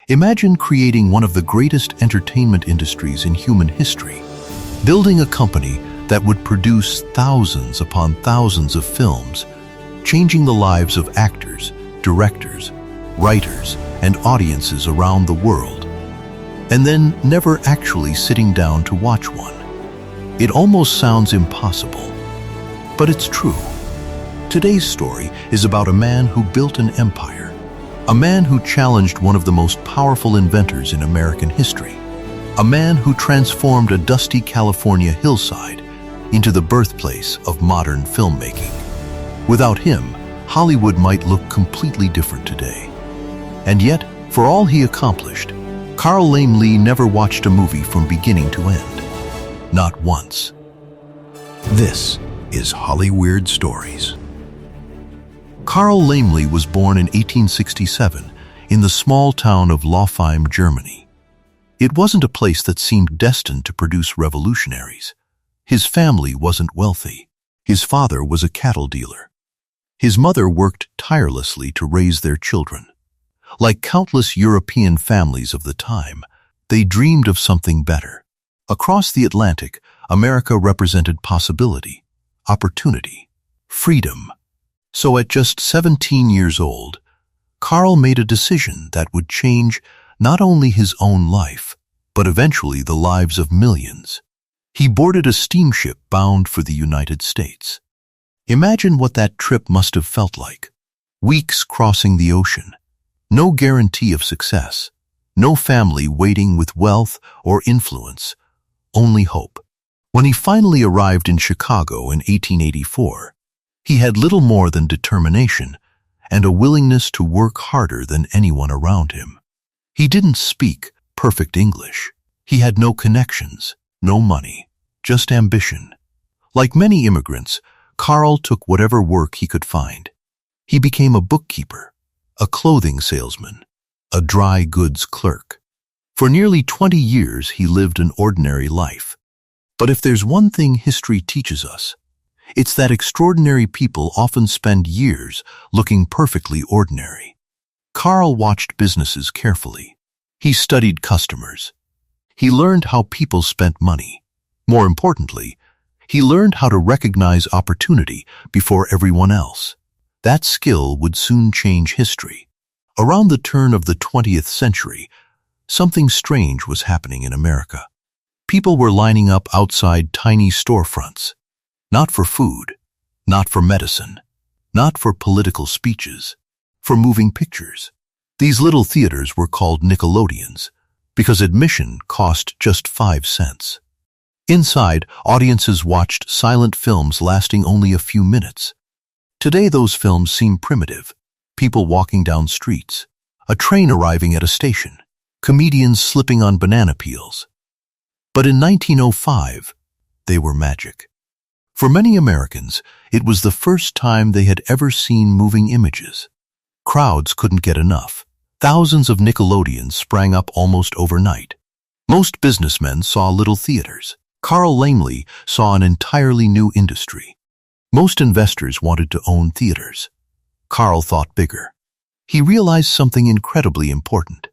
Imagine creating one of the greatest entertainment industries in human history, building a company that would produce thousands upon thousands of films, changing the lives of actors, directors, writers, and audiences around the world, and then never actually sitting down to watch one. It almost sounds impossible, but it's true. Today's story is about a man who built an empire, a man who challenged one of the most powerful inventors in American history, a man who transformed a dusty California hillside into the birthplace of modern filmmaking. Without him, Hollywood might look completely different today. And yet, for all he accomplished, Carl Laemmle never watched a movie from beginning to end. Not once. This is Hollyweird Stories. Carl Laemmle was born in 1867 in the small town of Laemmle, Germany. It wasn't a place that seemed destined to produce revolutionaries. His family wasn't wealthy. His father was a cattle dealer. His mother worked tirelessly to raise their children. Like countless European families of the time, they dreamed of something better. Across the Atlantic, America represented possibility, opportunity, freedom. So at just 17 years old, Carl made a decision that would change not only his own life, but eventually the lives of millions. He boarded a steamship bound for the United States. Imagine what that trip must have felt like. Weeks crossing the ocean, no guarantee of success, no family waiting with wealth or influence, only hope. When he finally arrived in Chicago in 1884, he had little more than determination and a willingness to work harder than anyone around him. He didn't speak perfect English. He had no connections, no money, just ambition. Like many immigrants, Carl took whatever work he could find. He became a bookkeeper, a clothing salesman, a dry goods clerk. For nearly 20 years, he lived an ordinary life. But if there's one thing history teaches us, it's that extraordinary people often spend years looking perfectly ordinary. Carl watched businesses carefully. He studied customers. He learned how people spent money. More importantly, he learned how to recognize opportunity before everyone else. That skill would soon change history. Around the turn of the 20th century, something strange was happening in America. People were lining up outside tiny storefronts. Not for food, not for medicine, not for political speeches, for moving pictures. These little theaters were called Nickelodeons because admission cost just 5 cents. Inside, audiences watched silent films lasting only a few minutes. Today those films seem primitive. People walking down streets, a train arriving at a station, comedians slipping on banana peels. But in 1905, they were magic. For many Americans, it was the first time they had ever seen moving images. Crowds couldn't get enough. Thousands of Nickelodeons sprang up almost overnight. Most businessmen saw little theaters. Carl Laemmle saw an entirely new industry. Most investors wanted to own theaters. Carl thought bigger. He realized something incredibly important.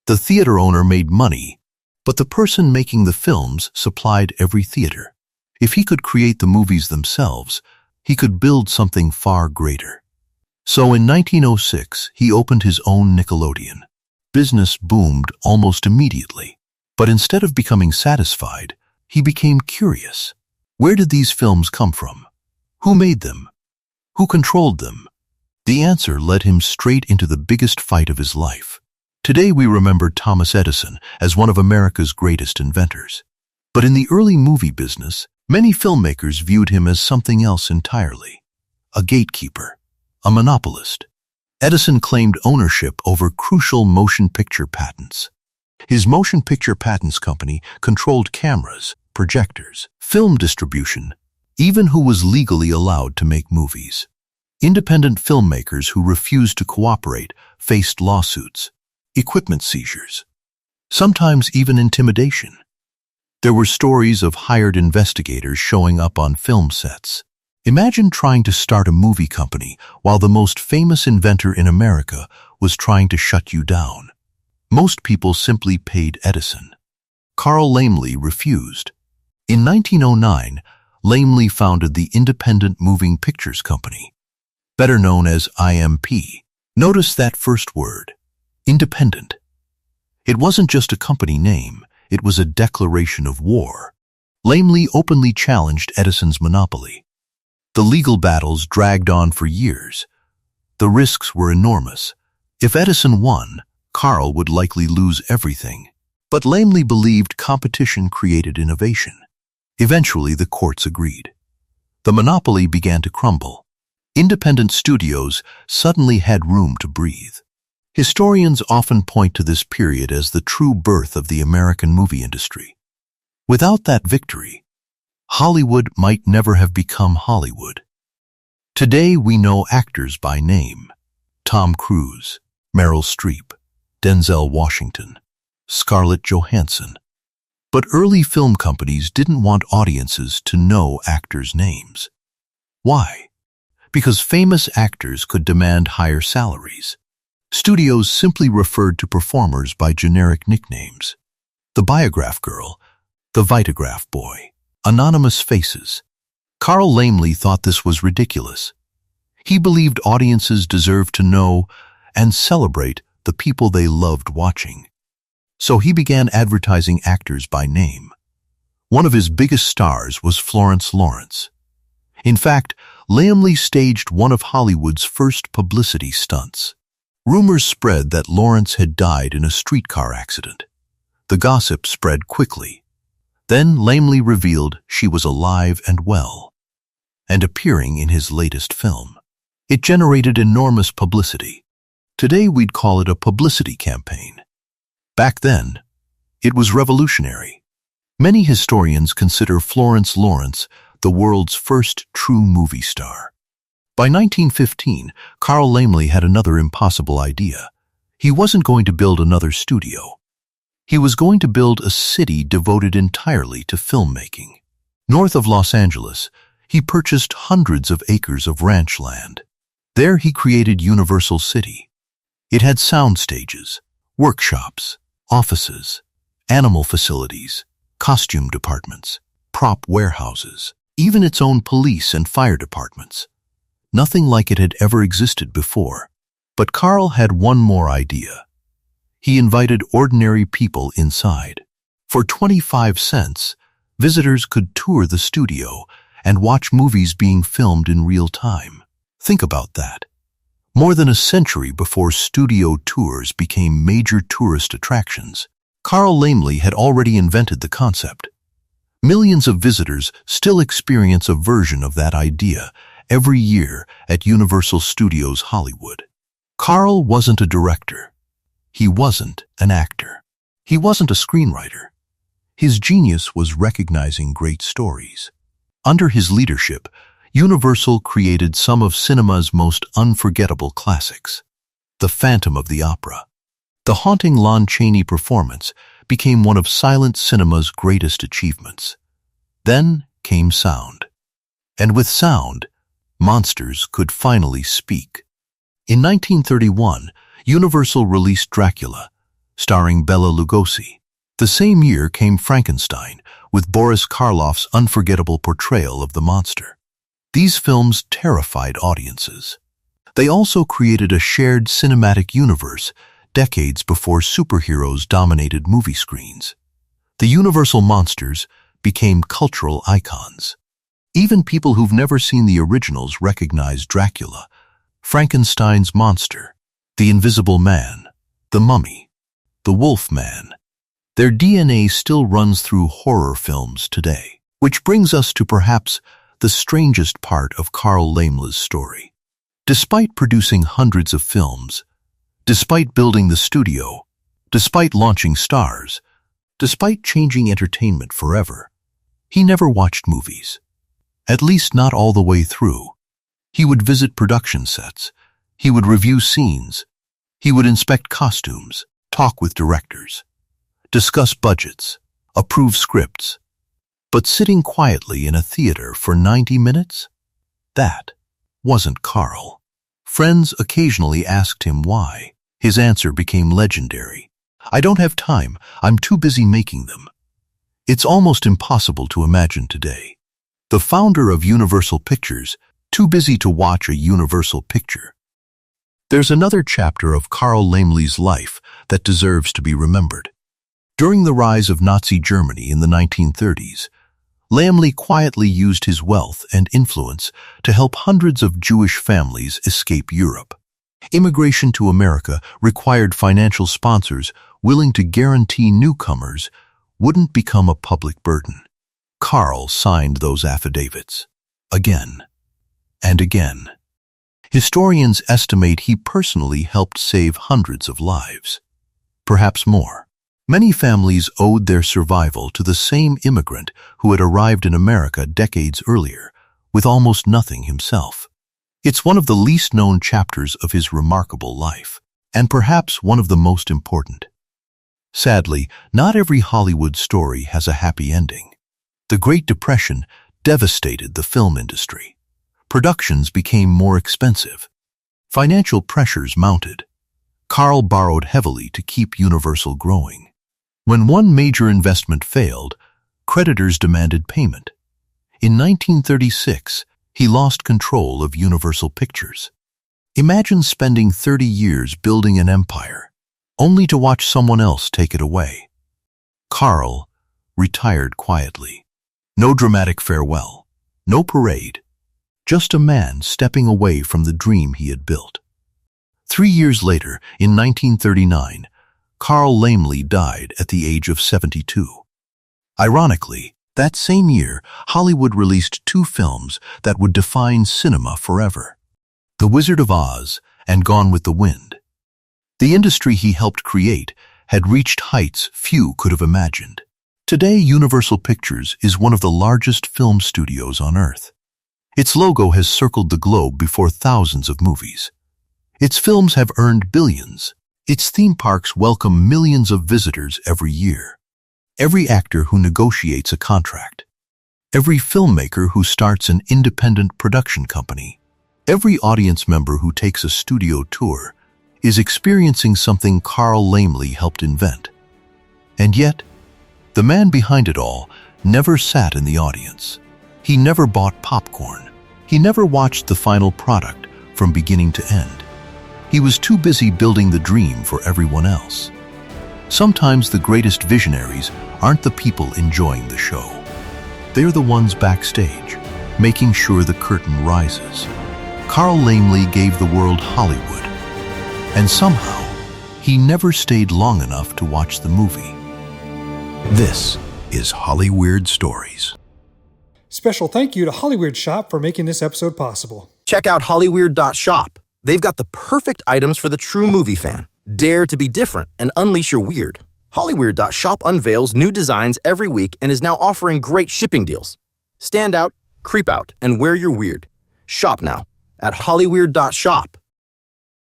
The theater owner made money, but the person making the films supplied every theater. If he could create the movies themselves, he could build something far greater. So in 1906, he opened his own Nickelodeon. Business boomed almost immediately. But instead of becoming satisfied, he became curious. Where did these films come from? Who made them? Who controlled them? The answer led him straight into the biggest fight of his life. Today we remember Thomas Edison as one of America's greatest inventors. But in the early movie business, many filmmakers viewed him as something else entirely. A gatekeeper, a monopolist. Edison claimed ownership over crucial motion picture patents. His motion picture patents company controlled cameras, projectors, film distribution, even who was legally allowed to make movies. Independent filmmakers who refused to cooperate faced lawsuits, equipment seizures, sometimes even intimidation. There were stories of hired investigators showing up on film sets. Imagine trying to start a movie company while the most famous inventor in America was trying to shut you down. Most people simply paid Edison. Carl Laemmle refused. In 1909, Laemmle founded the Independent Moving Pictures Company, better known as IMP. Notice that first word, independent. It wasn't just a company name, it was a declaration of war. Laemmle openly challenged Edison's monopoly. The legal battles dragged on for years. The risks were enormous. If Edison won, Carl would likely lose everything. But Laemmle believed competition created innovation. Eventually, the courts agreed. The monopoly began to crumble. Independent studios suddenly had room to breathe. Historians often point to this period as the true birth of the American movie industry. Without that victory, Hollywood might never have become Hollywood. Today we know actors by name: Tom Cruise, Meryl Streep, Denzel Washington, Scarlett Johansson. But early film companies didn't want audiences to know actors' names. Why? Because famous actors could demand higher salaries. Studios simply referred to performers by generic nicknames: the Biograph Girl, the Vitagraph Boy, anonymous faces. Carl Laemmle thought this was ridiculous. He believed audiences deserved to know and celebrate the people they loved watching. So he began advertising actors by name. One of his biggest stars was Florence Lawrence. In fact, Laemmle staged one of Hollywood's first publicity stunts. Rumors spread that Lawrence had died in a streetcar accident. The gossip spread quickly. Then Laemmle revealed she was alive and well, and appearing in his latest film. It generated enormous publicity. Today we'd call it a publicity campaign. Back then, it was revolutionary. Many historians consider Florence Lawrence the world's first true movie star. By 1915, Carl Laemmle had another impossible idea. He wasn't going to build another studio. He was going to build a city devoted entirely to filmmaking. North of Los Angeles, he purchased hundreds of acres of ranch land. There he created Universal City. It had sound stages, workshops, offices, animal facilities, costume departments, prop warehouses, even its own police and fire departments. Nothing like it had ever existed before. But Carl had one more idea. He invited ordinary people inside. For 25 cents, visitors could tour the studio and watch movies being filmed in real time. Think about that. More than a century before studio tours became major tourist attractions, Carl Laemmle had already invented the concept. Millions of visitors still experience a version of that idea every year at Universal Studios Hollywood. Carl wasn't a director. He wasn't an actor. He wasn't a screenwriter. His genius was recognizing great stories. Under his leadership, Universal created some of cinema's most unforgettable classics. The Phantom of the Opera. The haunting Lon Chaney performance became one of silent cinema's greatest achievements. Then came sound. And with sound, monsters could finally speak. In 1931, Universal released Dracula, starring Bela Lugosi. The same year came Frankenstein, with Boris Karloff's unforgettable portrayal of the monster. These films terrified audiences. They also created a shared cinematic universe decades before superheroes dominated movie screens. The Universal monsters became cultural icons. Even people who've never seen the originals recognize Dracula, Frankenstein's monster, the Invisible Man, the Mummy, the Wolf Man. Their DNA still runs through horror films today. Which brings us to perhaps the strangest part of Carl Laemmle's story. Despite producing hundreds of films, despite building the studio, despite launching stars, despite changing entertainment forever, he never watched movies. At least not all the way through. He would visit production sets. He would review scenes. He would inspect costumes, talk with directors, discuss budgets, approve scripts. But sitting quietly in a theater for 90 minutes? That wasn't Carl. Friends occasionally asked him why. His answer became legendary. I don't have time. I'm too busy making them. It's almost impossible to imagine today. The founder of Universal Pictures, too busy to watch a Universal picture. There's another chapter of Carl Laemmle's life that deserves to be remembered. During the rise of Nazi Germany in the 1930s, Laemmle quietly used his wealth and influence to help hundreds of Jewish families escape Europe. Immigration to America required financial sponsors willing to guarantee newcomers wouldn't become a public burden. Carl signed those affidavits again and again. Historians estimate he personally helped save hundreds of lives, perhaps more. Many families owed their survival to the same immigrant who had arrived in America decades earlier, with almost nothing himself. It's one of the least known chapters of his remarkable life, and perhaps one of the most important. Sadly, not every Hollywood story has a happy ending. The Great Depression devastated the film industry. Productions became more expensive. Financial pressures mounted. Carl borrowed heavily to keep Universal growing. When one major investment failed, creditors demanded payment. In 1936, he lost control of Universal Pictures. Imagine spending 30 years building an empire, only to watch someone else take it away. Carl retired quietly. No dramatic farewell, no parade, just a man stepping away from the dream he had built. 3 years later, in 1939, Carl Laemmle died at the age of 72. Ironically, that same year, Hollywood released 2 films that would define cinema forever: The Wizard of Oz and Gone with the Wind. The industry he helped create had reached heights few could have imagined. Today, Universal Pictures is one of the largest film studios on Earth. Its logo has circled the globe before thousands of movies. Its films have earned billions. Its theme parks welcome millions of visitors every year. Every actor who negotiates a contract. Every filmmaker who starts an independent production company. Every audience member who takes a studio tour is experiencing something Carl Laemmle helped invent. And yet, the man behind it all never sat in the audience. He never bought popcorn. He never watched the final product from beginning to end. He was too busy building the dream for everyone else. Sometimes the greatest visionaries aren't the people enjoying the show. They're the ones backstage, making sure the curtain rises. Carl Laemmle gave the world Hollywood, and somehow, he never stayed long enough to watch the movie. This is Hollyweird Stories. Special thank you to Hollyweird Shop for making this episode possible. Check out Hollyweird.shop. They've got the perfect items for the true movie fan. Dare to be different and unleash your weird. Hollyweird.shop unveils new designs every week and is now offering great shipping deals. Stand out, creep out, and wear your weird. Shop now at Hollyweird.shop.